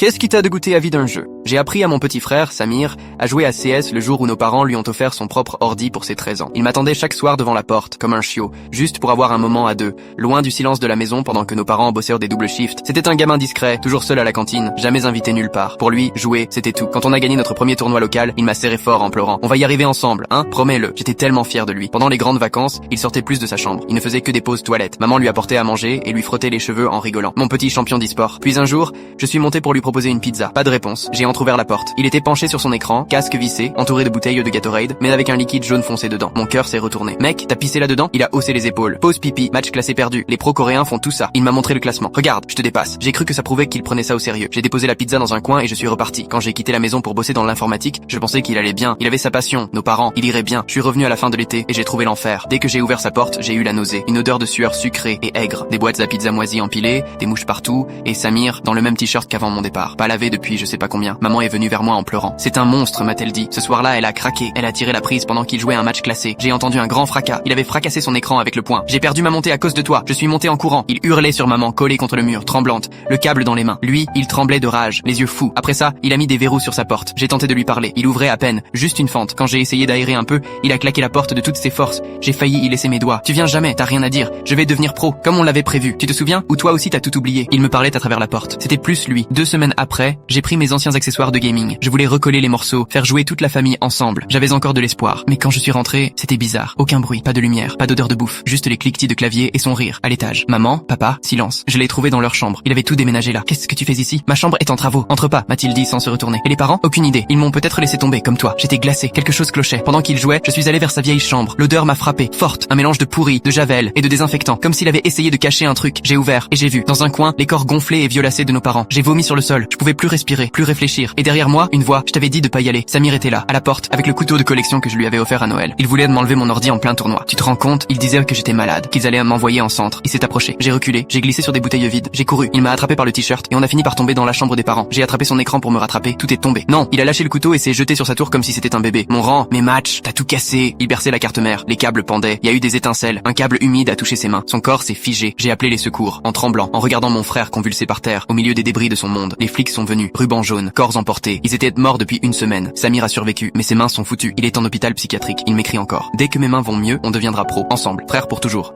Qu'est-ce qui t'a dégoûté à vie d'un jeu? J'ai appris à mon petit frère, Samir, à jouer à CS le jour où nos parents lui ont offert son propre ordi pour ses 13 ans. Il m'attendait chaque soir devant la porte, comme un chiot, juste pour avoir un moment à deux, loin du silence de la maison pendant que nos parents bossaient des double shifts. C'était un gamin discret, toujours seul à la cantine, jamais invité nulle part. Pour lui, jouer, c'était tout. Quand on a gagné notre premier tournoi local, il m'a serré fort en pleurant. On va y arriver ensemble, hein? Promets-le. J'étais tellement fier de lui. Pendant les grandes vacances, il sortait plus de sa chambre. Il ne faisait que des pauses toilettes. Maman lui apportait à manger et lui frottait les cheveux en rigolant. Mon petit champion d'e-sport. Puis un jour, je suis monté pour lui proposer une pizza. Pas de réponse. J'ai entrouvert la porte. Il était penché sur son écran, casque vissé, entouré de bouteilles de Gatorade, mais avec un liquide jaune foncé dedans. Mon cœur s'est retourné. Mec, t'as pissé là-dedans? Il a haussé les épaules. Pause pipi, match classé perdu. Les pros coréens font tout ça. Il m'a montré le classement. Regarde, je te dépasse. J'ai cru que ça prouvait qu'il prenait ça au sérieux. J'ai déposé la pizza dans un coin et je suis reparti. Quand j'ai quitté la maison pour bosser dans l'informatique, je pensais qu'il allait bien. Il avait sa passion, nos parents, il irait bien. Je suis revenu à la fin de l'été et j'ai trouvé l'enfer. Dès que j'ai ouvert sa porte, j'ai eu la nausée. Une odeur de sueur sucrée et aigre. Des boîtes à pizza moisies empilées, des mouches partout, et Samir dans le même t-shirt qu'avant mon départ. Pas lavé depuis je sais pas combien. Maman est venue vers moi en pleurant. C'est un monstre, m'a-t-elle dit. Ce soir-là, elle a craqué. Elle a tiré la prise pendant qu'il jouait un match classé. J'ai entendu un grand fracas. Il avait fracassé son écran avec le poing. J'ai perdu ma montée à cause de toi. Je suis monté en courant. Il hurlait sur maman, collée contre le mur, tremblante, le câble dans les mains. Lui, il tremblait de rage, les yeux fous. Après ça, il a mis des verrous sur sa porte. J'ai tenté de lui parler. Il ouvrait à peine, juste une fente. Quand j'ai essayé d'aérer un peu, il a claqué la porte de toutes ses forces. J'ai failli y laisser mes doigts. Tu viens jamais, t'as rien à dire. Je vais devenir pro, comme on l'avait prévu. Tu te souviens? Ou toi aussi t'as tout oublié? Il me parlait à travers la porte. C'était plus lui. 2 semaines après, j'ai pris mes anciens accessoires de gaming. Je voulais recoller les morceaux, faire jouer toute la famille ensemble. J'avais encore de l'espoir. Mais quand je suis rentré, c'était bizarre. Aucun bruit, pas de lumière, pas d'odeur de bouffe, juste les cliquetis de clavier et son rire. À l'étage. Maman, papa, silence. Je l'ai trouvé dans leur chambre. Il avait tout déménagé là. Qu'est-ce que tu fais ici? Ma chambre est en travaux. Entre pas, m'a-t-il dit sans se retourner. Et les parents? Aucune idée. Ils m'ont peut-être laissé tomber, comme toi. J'étais glacé. Quelque chose clochait. Pendant qu'il jouait, je suis allé vers sa vieille chambre. L'odeur m'a frappé. Forte. Un mélange de pourri, de javel et de désinfectant. Comme s'il avait essayé de cacher un truc. J'ai ouvert et j'ai vu, dans un coin, les corps gonflés et violacés de nos parents. J'ai vomi sur le sol. Je pouvais plus respirer, plus réfléchir. Et derrière moi, une voix. Je t'avais dit de pas y aller. Samir était là, à la porte, avec le couteau de collection que je lui avais offert à Noël. Il voulait m'enlever mon ordi en plein tournoi. Tu te rends compte? Il disait que j'étais malade, qu'ils allaient m'envoyer en centre. Il s'est approché. J'ai reculé. J'ai glissé sur des bouteilles vides. J'ai couru. Il m'a attrapé par le t-shirt et on a fini par tomber dans la chambre des parents. J'ai attrapé son écran pour me rattraper. Tout est tombé. Non, il a lâché le couteau et s'est jeté sur sa tour comme si c'était un bébé. Mon rang, mes matchs, t'as tout cassé. Il berçait la carte mère. Les câbles pendaient. Il y a eu des étincelles. Un câble humide a touché ses mains. Son corps s'est figé. J'ai appelé les secours, en tremblant, en regardant mon frère convulsé par terre, au milieu des débris de son monde. Les flics sont venus. Ruban jaune, corps emportés. Ils étaient morts depuis 1 semaine. Samir a survécu, mais ses mains sont foutues. Il est en hôpital psychiatrique. Il m'écrit encore. Dès que mes mains vont mieux, on deviendra pro. Ensemble. Frères pour toujours.